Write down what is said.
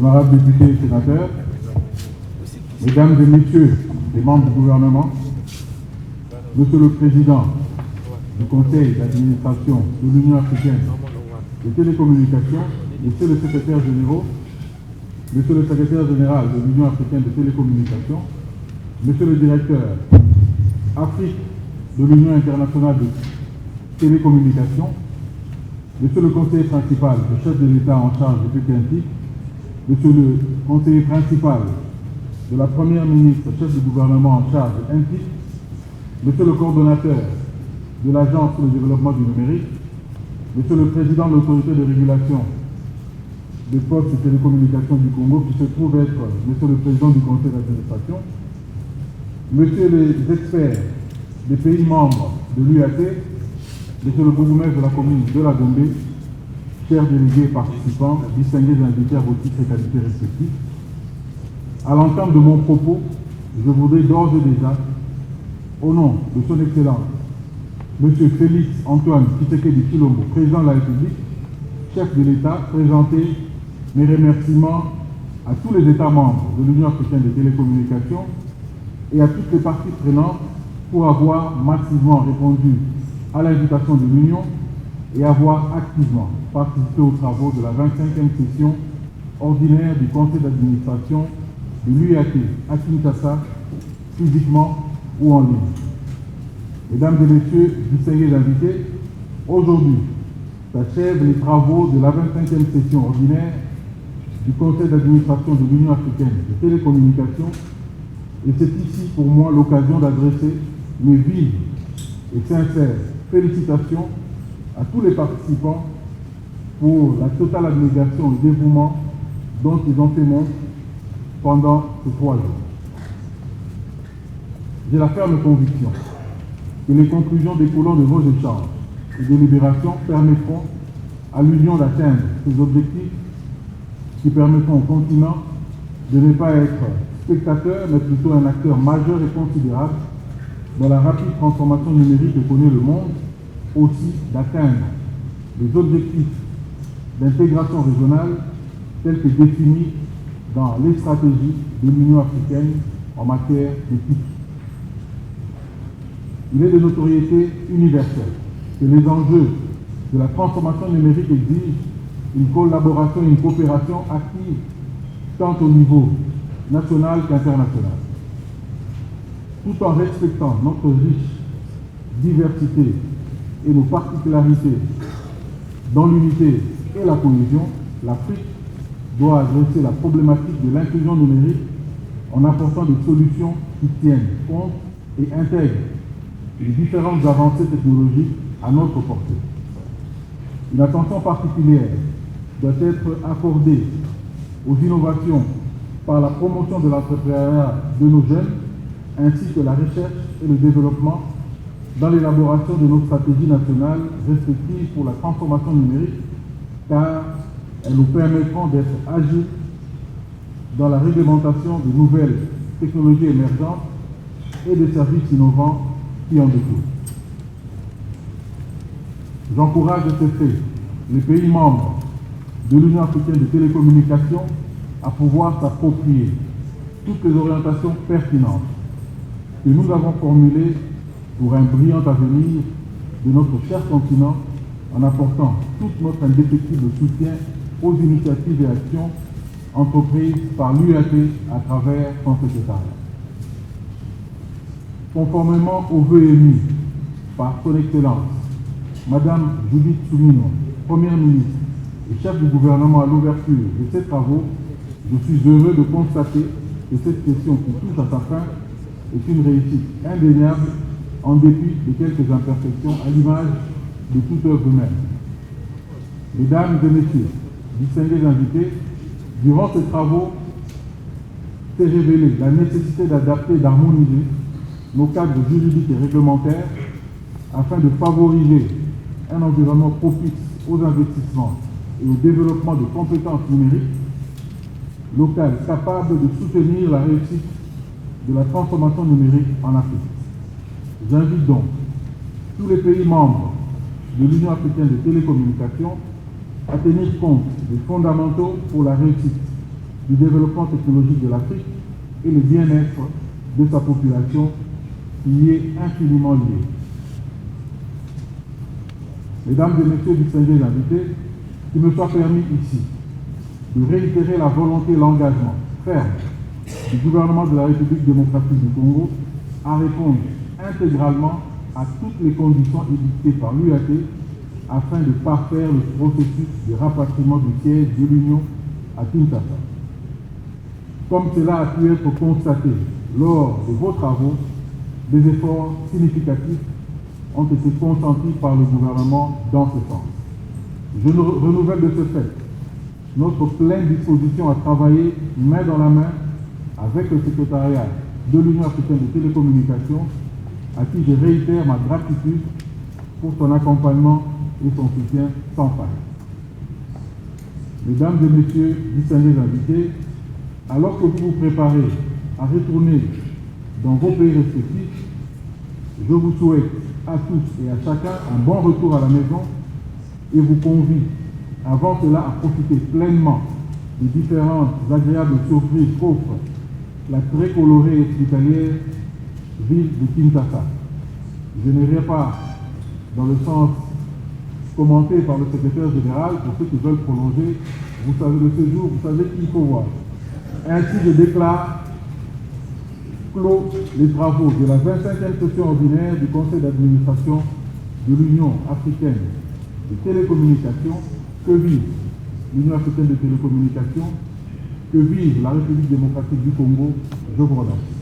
honorables députés et sénateurs, mesdames et messieurs les membres du gouvernement, monsieur le président du conseil d'administration de l'Union africaine des télécommunications, monsieur le secrétaire général de l'Union africaine des télécommunications, monsieur le directeur Afrique de l'Union internationale de télécommunications, monsieur le conseiller principal du chef de l'État en charge du PTNT, monsieur le conseiller principal de la première ministre, chef du gouvernement en charge de NTIC, monsieur le coordonnateur de l'Agence pour le développement du numérique, monsieur le président de l'autorité de régulation des postes et télécommunications du Congo, qui se trouve être monsieur le président du conseil d'administration, monsieur les experts des pays membres de l'UAT, monsieur le bourgmestre de la commune de la Gombe, chers délégués participants, distingués invités à vos titres et qualités respectifs. À l'entame de mon propos, je voudrais d'ores et déjà, au nom de son Excellence, monsieur Félix Antoine Tshisekedi Tshilombo, président de la République, chef de l'État, présenter mes remerciements à tous les États membres de l'Union africaine des télécommunications et à toutes les parties prenantes pour avoir massivement répondu à l'invitation de l'Union et avoir activement participé aux travaux de la 25e session ordinaire du conseil d'administration de l'UAT à Kinshasa, physiquement ou en ligne. Mesdames et messieurs, distingués invités, aujourd'hui s'achèvent les travaux de la 25e session ordinaire du conseil d'administration de l'Union africaine des télécommunications et c'est ici pour moi l'occasion d'adresser mes vives et sincères félicitations à tous les participants pour la totale abnégation et dévouement dont ils ont fait montre pendant ces 3 jours. J'ai la ferme conviction que les conclusions découlant de vos échanges et délibérations permettront à l'Union d'atteindre ses objectifs qui permettront au continent de ne pas être spectateur, mais plutôt un acteur majeur et considérable dans la rapide transformation numérique que connaît le monde, aussi d'atteindre les objectifs d'intégration régionale tels que définis dans les stratégies de l'Union africaine en matière d'éthique. Il est de notoriété universelle que les enjeux de la transformation numérique exigent une collaboration et une coopération active tant au niveau national qu'international. Tout en respectant notre riche diversité et nos particularités dans l'unité et la cohésion, l'Afrique doit adresser la problématique de l'inclusion numérique en apportant des solutions qui tiennent compte et intègrent les différentes avancées technologiques à notre portée. Une attention particulière doit être accordée aux innovations par la promotion de l'entrepreneuriat de nos jeunes, ainsi que la recherche et le développement dans l'élaboration de nos stratégies nationales respectives pour la transformation numérique, car elles nous permettront d'être agiles dans la réglementation de nouvelles technologies émergentes et des services innovants qui en découlent. J'encourage de ce fait les pays membres de l'Union africaine des télécommunications à pouvoir s'approprier toutes les orientations pertinentes que nous avons formulées pour un brillant avenir de notre cher continent en apportant tout notre indéfectible soutien aux initiatives et actions entreprises par l'UAT à travers son secrétariat. Conformément aux vœux émis par son Excellence, Madame Judith Suminwa, Première ministre et chef du gouvernement à l'ouverture de ces travaux, je suis heureux de constater que cette session qui touche à sa fin est une réussite indéniable en dépit de quelques imperfections à l'image de toute œuvre humaine. Mesdames et messieurs, distingués invités, durant ces travaux s'est révélé la nécessité d'adapter et d'harmoniser nos cadres juridiques et réglementaires afin de favoriser un environnement propice aux investissements et au développement de compétences numériques locales capables de soutenir la réussite de la transformation numérique en Afrique. J'invite donc tous les pays membres de l'Union africaine des télécommunications à tenir compte des fondamentaux pour la réussite du développement technologique de l'Afrique et le bien-être de sa population qui y est infiniment lié. Mesdames et messieurs distingués invités, qu'il me soit permis ici de réitérer la volonté et l'engagement ferme du gouvernement de la République démocratique du Congo à répondre intégralement à toutes les conditions édictées par l'UAT afin de parfaire le processus de rapatriement du siège de l'Union à Kinshasa. Comme cela a pu être constaté lors de vos travaux, des efforts significatifs ont été consentis par le gouvernement dans ce sens. Je renouvelle de ce fait notre pleine disposition à travailler main dans la main avec le secrétariat de l'Union africaine des télécommunications, à qui je réitère ma gratitude pour son accompagnement et son soutien sans faille. Mesdames et messieurs distingués invités, alors que vous vous préparez à retourner dans vos pays respectifs, je vous souhaite à tous et à chacun un bon retour à la maison et vous convie avant cela à profiter pleinement des différentes agréables surprises qu'offre la très colorée et hospitalière ville de Kinshasa. Je n'irai pas dans le sens commenté par le secrétaire général pour ceux qui veulent prolonger. Vous savez, le séjour, vous savez qu'il faut voir. Ainsi, je déclare clos les travaux de la 25e session ordinaire du Conseil d'administration de l'Union africaine des télécommunications. Que vive l'Union africaine des télécommunications, que vive la République démocratique du Congo. Je vous remercie.